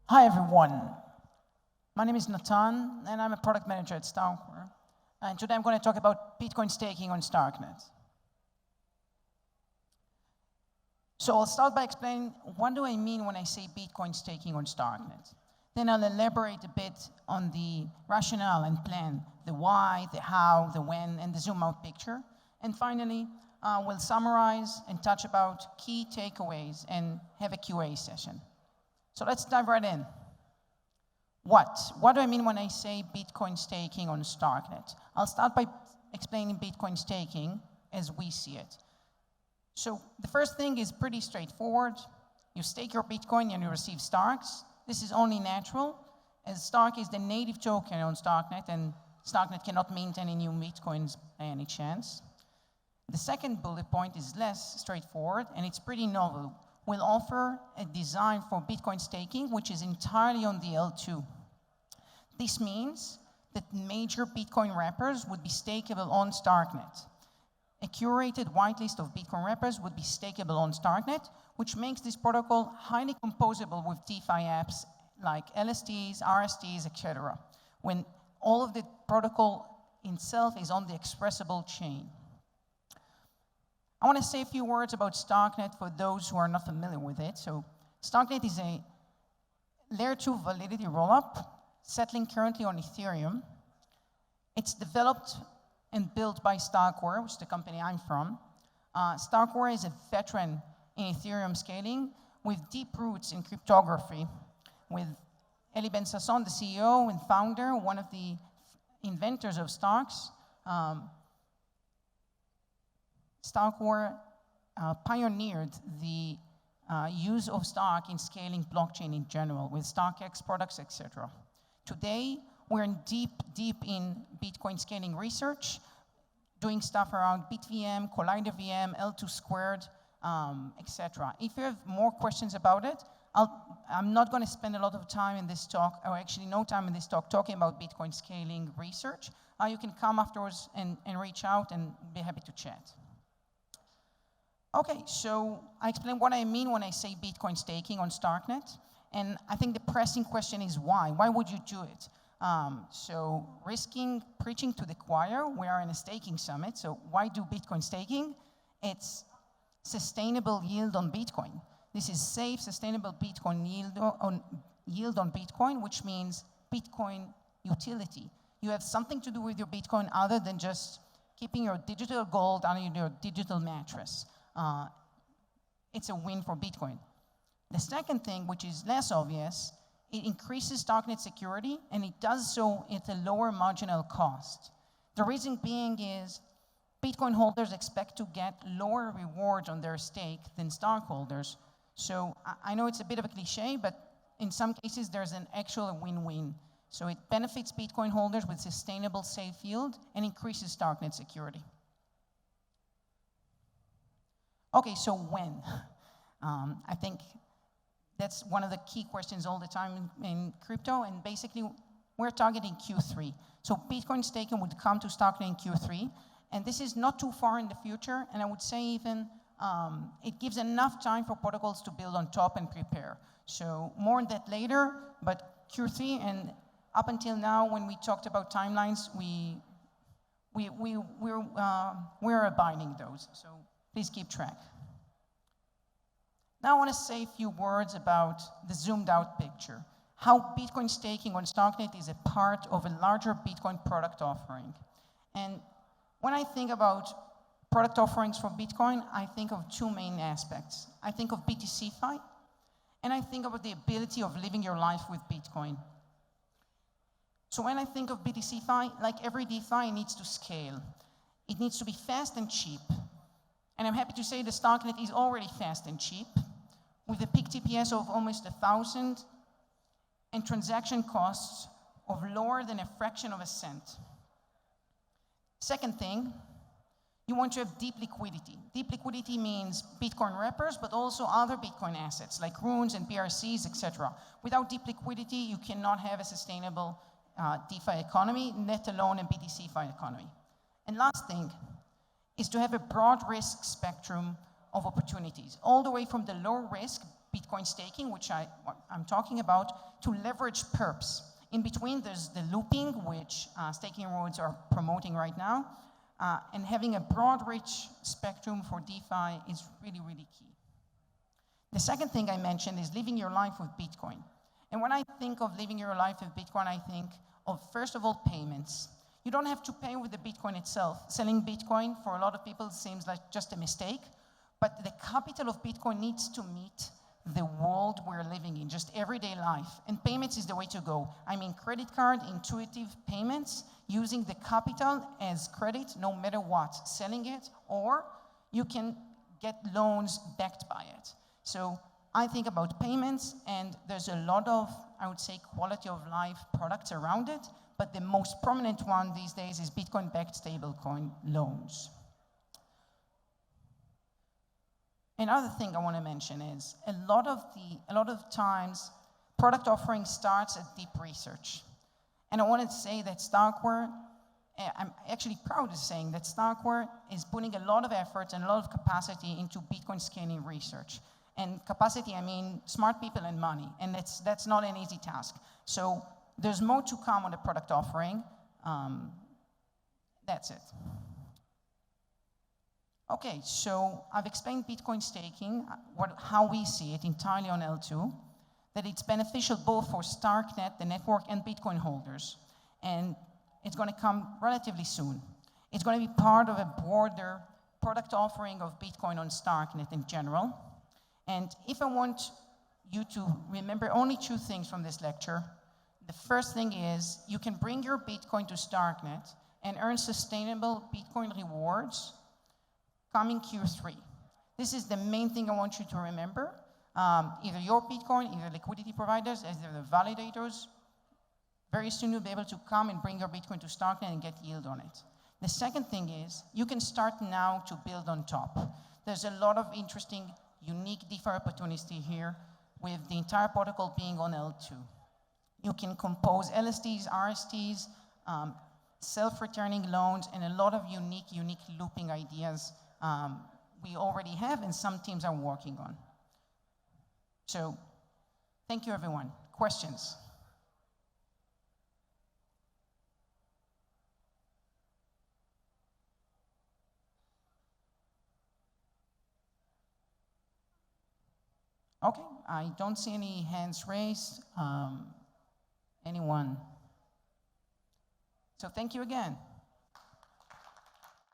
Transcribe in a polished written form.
Hi everyone, my name is Natan and I'm a product manager at Starkware. And today I'm going to talk about Bitcoin staking on Starknet. So I'll start by explaining what do I mean when I say Bitcoin staking on Starknet. Then I'll elaborate a bit on the rationale and plan, the why, the how, the when, and the zoom out picture. And finally, we'll summarize and touch about key takeaways and have a QA session. So let's dive right in. What do I mean when I say Bitcoin staking on Starknet? I'll start by explaining Bitcoin staking as we see it. So the first thing is pretty straightforward. You stake your Bitcoin and you receive Starks. This is only natural, as Stark is the native token on Starknet, and Starknet cannot mint any new Bitcoins by any chance. The second bullet point is less straightforward, and it's pretty novel. We'll offer a design for Bitcoin staking, which is entirely on the L2. This means that major Bitcoin wrappers would be stakeable on Starknet. A curated whitelist of Bitcoin wrappers would be stakeable on Starknet, which makes this protocol highly composable with DeFi apps like LSTs, RSTs, etc., when all of the protocol itself is on the expressible chain. I want to say a few words about Starknet for those who are not familiar with it. So Starknet is a layer 2 validity rollup settling currently on Ethereum. It's developed and built by Starkware, which is the company I'm from. Starkware is a veteran in Ethereum scaling with deep roots in cryptography, with Eli Ben-Sasson, the CEO and founder, one of the inventors of Starks. Starkware pioneered the use of Stark in scaling blockchain in general, with StarkX products, etc. Today, we're deep in Bitcoin scaling research, doing stuff around BitVM, Collider VM, L2 squared, etc. If you have more questions about it, I'm not going to spend a lot of time in this talk, or actually no time in this talk, talking about Bitcoin scaling research. You can come afterwards and reach out and be happy to chat. Okay, so I explained what I mean when I say Bitcoin staking on Starknet, and I think the pressing question is why? Why would you do it? So preaching to the choir, we are in a staking summit, so why do Bitcoin staking? It's sustainable yield on Bitcoin. This is safe, sustainable Bitcoin yield on Bitcoin, which means Bitcoin utility. You have something to do with your Bitcoin other than just keeping your digital gold under your digital mattress. It's a win for Bitcoin. The second thing, which is less obvious, it increases Starknet security, and it does so at a lower marginal cost. The reason being is Bitcoin holders expect to get lower rewards on their stake than Stark holders. So I know it's a bit of a cliche, but in some cases there's an actual win-win. So it benefits Bitcoin holders with sustainable safe yield and increases Starknet security. Okay, so when? I think that's one of the key questions all the time in crypto, and basically we're targeting Q3. So Bitcoin staking would come to Starknet in Q3, and this is not too far in the future, and I would say even it gives enough time for protocols to build on top and prepare. So more on that later, but Q3, and up until now when we talked about timelines, we're abiding those, so please keep track. Now I want to say a few words about the zoomed out picture, how Bitcoin staking on Starknet is a part of a larger Bitcoin product offering. And when I think about product offerings for Bitcoin, I think of two main aspects. I think of BTCFi, and I think about the ability of living your life with Bitcoin. So when I think of BTCFi, like every DeFi, it needs to scale. It needs to be fast and cheap. And I'm happy to say the Starknet is already fast and cheap, with a peak TPS of almost 1,000 and transaction costs of lower than a fraction of a cent. Second thing, you want to have deep liquidity. Deep liquidity means Bitcoin wrappers, but also other Bitcoin assets like runes and BRCs, etc. Without deep liquidity, you cannot have a sustainable DeFi economy, let alone a BTCFi economy. And last thing is to have a broad risk spectrum of opportunities, all the way from the low risk Bitcoin staking, which I'm talking about, to leverage perps. In between, there's the looping, which staking roads are promoting right now, and having a broad, rich spectrum for DeFi is really, really key. The second thing I mentioned is living your life with Bitcoin. And when I think of living your life with Bitcoin, I think of, first of all, payments. You don't have to pay with the Bitcoin itself. Selling Bitcoin, for a lot of people, seems like just a mistake. But the capital of Bitcoin needs to meet the world we're living in, just everyday life. And payments is the way to go. I mean, credit card, intuitive payments, using the capital as credit no matter what, selling it, or you can get loans backed by it. So I think about payments, and there's a lot of, I would say, quality of life products around it, but the most prominent one these days is Bitcoin-backed stablecoin loans. Another thing I want to mention is a lot of times product offering starts at deep research. And I wanted to say that Starkware, I'm actually proud of saying that Starkware is putting a lot of effort and a lot of capacity into Bitcoin scaling research. And capacity, I mean smart people and money, and that's not an easy task. So there's more to come on the product offering. That's it. Okay, so I've explained Bitcoin staking, how we see it entirely on L2, that it's beneficial both for Starknet, the network, and Bitcoin holders. And it's going to come relatively soon. It's going to be part of a broader product offering of Bitcoin on Starknet in general. And if I want you to remember only two things from this lecture, the first thing is you can bring your Bitcoin to Starknet and earn sustainable Bitcoin rewards coming Q3. This is the main thing I want you to remember. Either your Bitcoin, either liquidity providers, either the validators, very soon you'll be able to come and bring your Bitcoin to Starknet and get yield on it. The second thing is you can start now to build on top. There's a lot of interesting, unique DeFi opportunity here with the entire protocol being on L2. You can compose LSTs, RSTs, self-returning loans, and a lot of unique looping ideas we already have and some teams are working on. So, thank you everyone. Questions? Okay, I don't see any hands raised. Anyone? So thank you again.